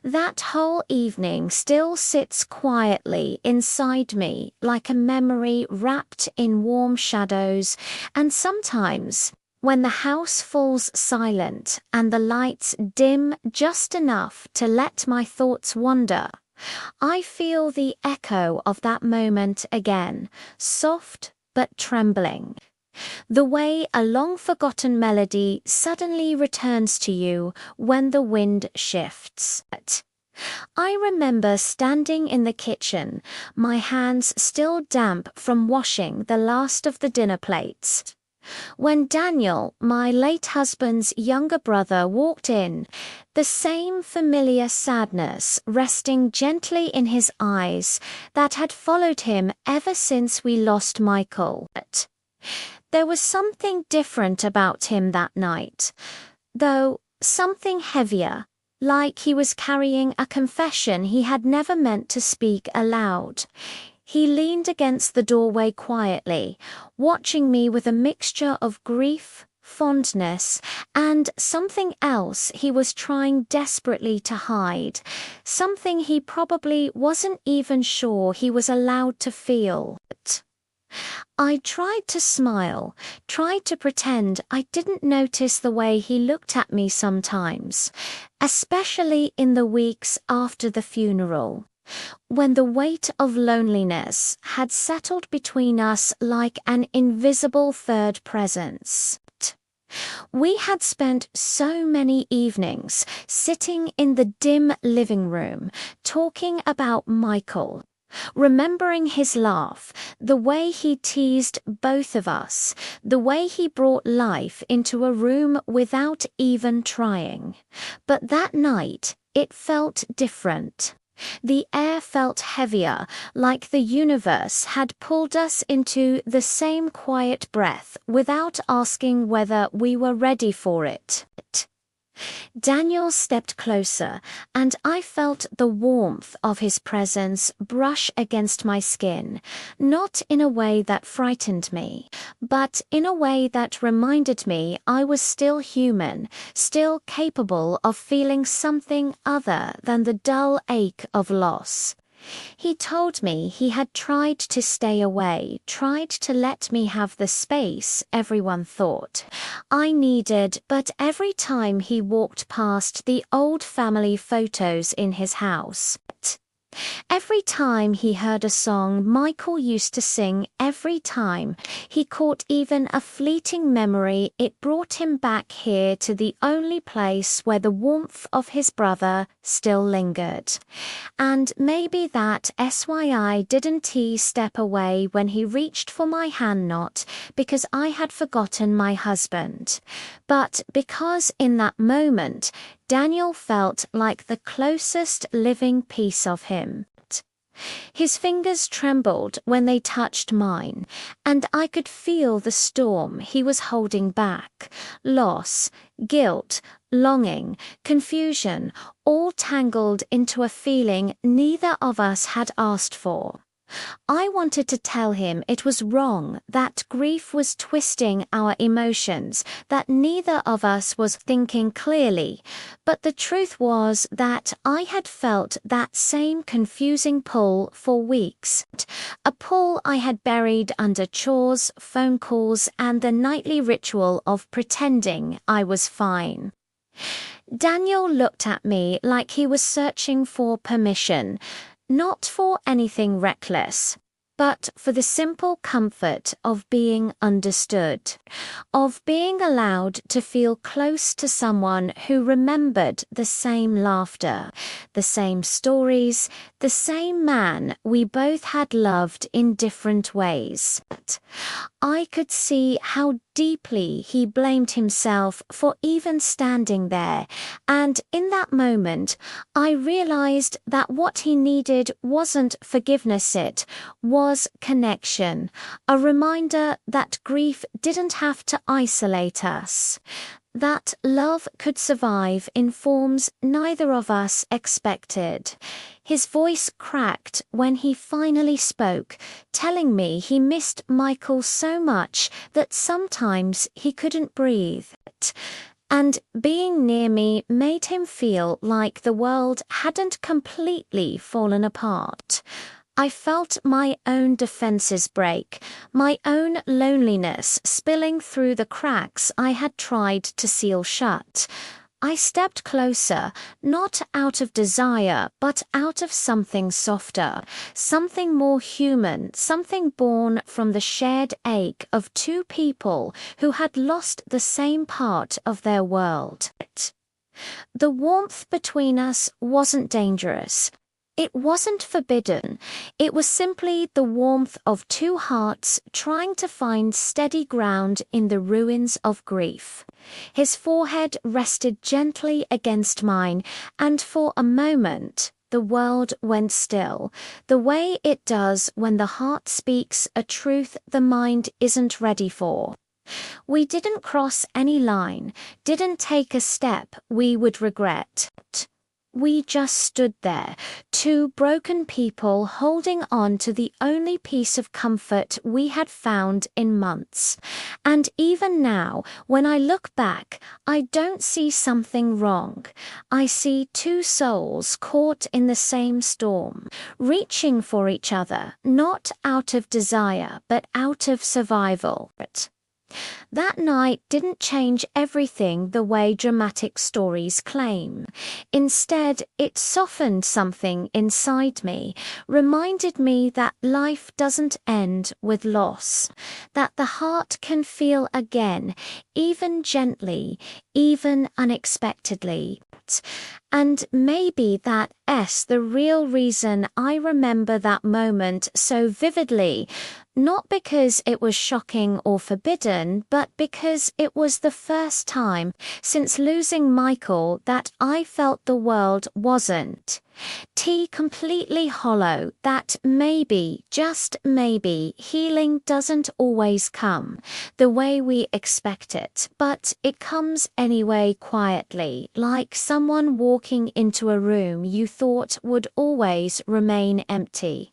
That whole evening still sits quietly inside me like a memory wrapped in warm shadows, and sometimes, when the house falls silent and the lights dim just enough to let my thoughts wander, I feel the echo of that moment again, soft but trembling. The way a long-forgotten melody suddenly returns to you when the wind shifts. I remember standing in the kitchen, my hands still damp from washing the last of the dinner plates, when Daniel, my late husband's younger brother, walked in, the same familiar sadness resting gently in his eyes that had followed him ever since we lost Michael. There was something different about him that night, though something heavier, like he was carrying a confession he had never meant to speak aloud. He leaned against the doorway quietly, watching me with a mixture of grief, fondness, and something else he was trying desperately to hide, something he probably wasn't even sure he was allowed to feel. I tried to smile, tried to pretend I didn't notice the way he looked at me sometimes, especially in the weeks after the funeral, when the weight of loneliness had settled between us like an invisible third presence. We had spent so many evenings sitting in the dim living room, talking about Michael, remembering his laugh, the way he teased both of us, the way he brought life into a room without even trying. But that night, it felt different. The air felt heavier, like the universe had pulled us into the same quiet breath without asking whether we were ready for it. Daniel stepped closer, and I felt the warmth of his presence brush against my skin, not in a way that frightened me, but in a way that reminded me I was still human, still capable of feeling something other than the dull ache of loss. He told me he had tried to stay away, tried to let me have the space everyone thought I needed, but every time he walked past the old family photos in his house, every time he heard a song Michael used to sing, every time he caught even a fleeting memory, it brought him back here to the only place where the warmth of his brother still lingered. And maybe that SYI didn't he step away when he reached for my hand, not because I had forgotten my husband, but because in that moment Daniel felt like the closest living piece of him. His fingers trembled when they touched mine, and I could feel the storm he was holding back. Loss, guilt, longing, confusion, all tangled into a feeling neither of us had asked for. I wanted to tell him it was wrong, that grief was twisting our emotions, that neither of us was thinking clearly, but the truth was that I had felt that same confusing pull for weeks, a pull I had buried under chores, phone calls, and the nightly ritual of pretending I was fine. Daniel looked at me like he was searching for permission, not for anything reckless, but for the simple comfort of being understood, of being allowed to feel close to someone who remembered the same laughter, the same stories, the same man we both had loved in different ways. I could see how deeply he blamed himself for even standing there, and in that moment I realized that what he needed wasn't forgiveness, it was connection, a reminder that grief didn't have to isolate us, that love could survive in forms neither of us expected. His voice cracked when he finally spoke, telling me he missed Michael so much that sometimes he couldn't breathe. And being near me made him feel like the world hadn't completely fallen apart. I felt my own defenses break, my own loneliness spilling through the cracks I had tried to seal shut. I stepped closer, not out of desire, but out of something softer, something more human, something born from the shared ache of two people who had lost the same part of their world. The warmth between us wasn't dangerous. It wasn't forbidden. It was simply the warmth of two hearts trying to find steady ground in the ruins of grief. His forehead rested gently against mine, and for a moment the world went still, the way it does when the heart speaks a truth the mind isn't ready for. We didn't cross any line, didn't take a step we would regret. We just stood there, two broken people holding on to the only piece of comfort we had found in months. And even now, when I look back, I don't see something wrong. I see two souls caught in the same storm, reaching for each other, not out of desire, but out of survival. That night didn't change everything the way dramatic stories claim. Instead, it softened something inside me, reminded me that life doesn't end with loss, that the heart can feel again, even gently, even unexpectedly. And maybe that's the real reason I remember that moment so vividly, not because it was shocking or forbidden, but because it was the first time since losing Michael that I felt the world wasn't completely hollow, that maybe, just maybe, healing doesn't always come the way we expect it, but it comes anyway quietly, like someone walking into a room you thought would always remain empty.